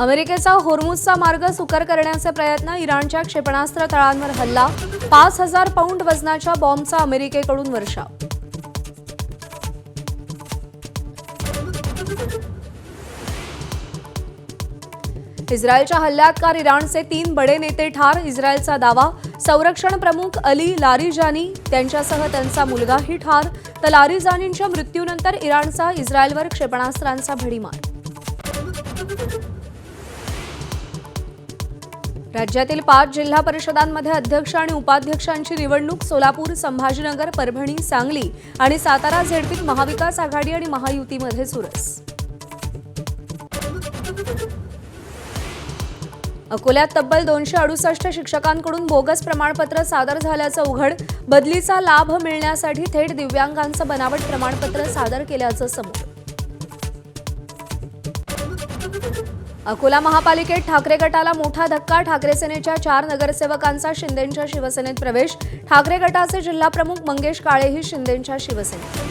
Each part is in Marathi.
अमेरिकेचा होर्मुझचा मार्ग सुकर करण्याचे प्रयत्न, इराणच्या क्षेपणास्त्र तळांवर हल्ला, 5000 पौंड वजनाच्या बॉम्बचा अमेरिकेकडून वर्षाव. इस्रायलच्या हल्ल्यात कार इराणचे 3 बडे नेते ठार, इस्रायलचा दावा. संरक्षण प्रमुख अली लारिजानी त्यांच्यासह त्यांचा मुलगाही ठार, तर लारिजानींच्या मृत्यूनंतर इराणचा इस्रायलवर क्षेपणास्त्रांचा भडीमार. राज्यातील 5 जिल्हा परिषदांमध्ये अध्यक्ष आणि उपाध्यक्षांची निवडणूक. सोलापूर, संभाजीनगर, परभणी, सांगली आणि सातारा झेडपीत महाविकास आघाडी आणि महायुतीमध्ये चुरस. अकोल्यात तब्बल 268 शिक्षकांकडून बोगस प्रमाणपत्र सादर झाल्याचं उघड. बदलीचा लाभ मिळण्यासाठी थेट दिव्यांगांचं बनावट प्रमाणपत्र सादर केल्याचं समोर. अकोला महापालिकेत ठाकरे गटाला मोठा धक्का. ठाकरे सेनेच्या 4 नगरसेवकांचा शिंदेंच्या शिवसेनेत प्रवेश. ठाकरे गटाचे जिल्हाप्रमुख मंगेश काळेही शिंदेंच्या शिवसेनेत.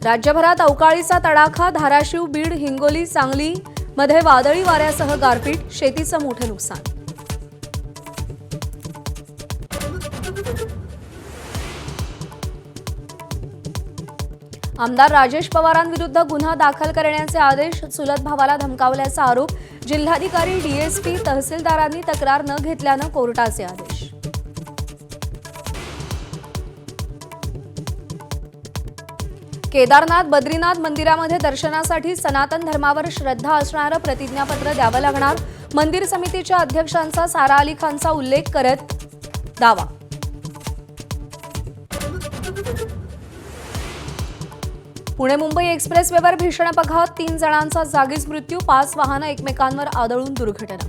राज्यभरात अवकाळीचा तडाखा. धाराशिव, बीड, हिंगोली, सांगली मध्ये वादळी वाऱ्यासह गारपीट. शेतीचं मोठं नुकसान. आमदार राजेश पवारांविरुद्ध गुन्हा दाखल करण्याचे आदेश. चुलत भावाला धमकावल्याचा आरोप. जिल्हाधिकारी, डीएसपी, तहसीलदारांनी तक्रार न घेतल्यानं कोर्टाचे आदेश. केदारनाथ, बद्रीनाथ मंदिरामध्ये दर्शनासाठी सनातन धर्मावर श्रद्धा असणारं प्रतिज्ञापत्र द्यावं लागणार. मंदिर समितीच्या अध्यक्षांचा सारा अली खानचा उल्लेख करत दावा. पुणे मुंबई एक्सप्रेसवेवर भीषण अपघात. 3 जणांचा जागीच मृत्यू. 5 वाहनं एकमेकांवर आदळून दुर्घटना.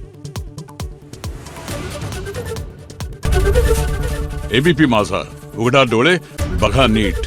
एबीपी माझा, उघडा डोळे बघा नीट.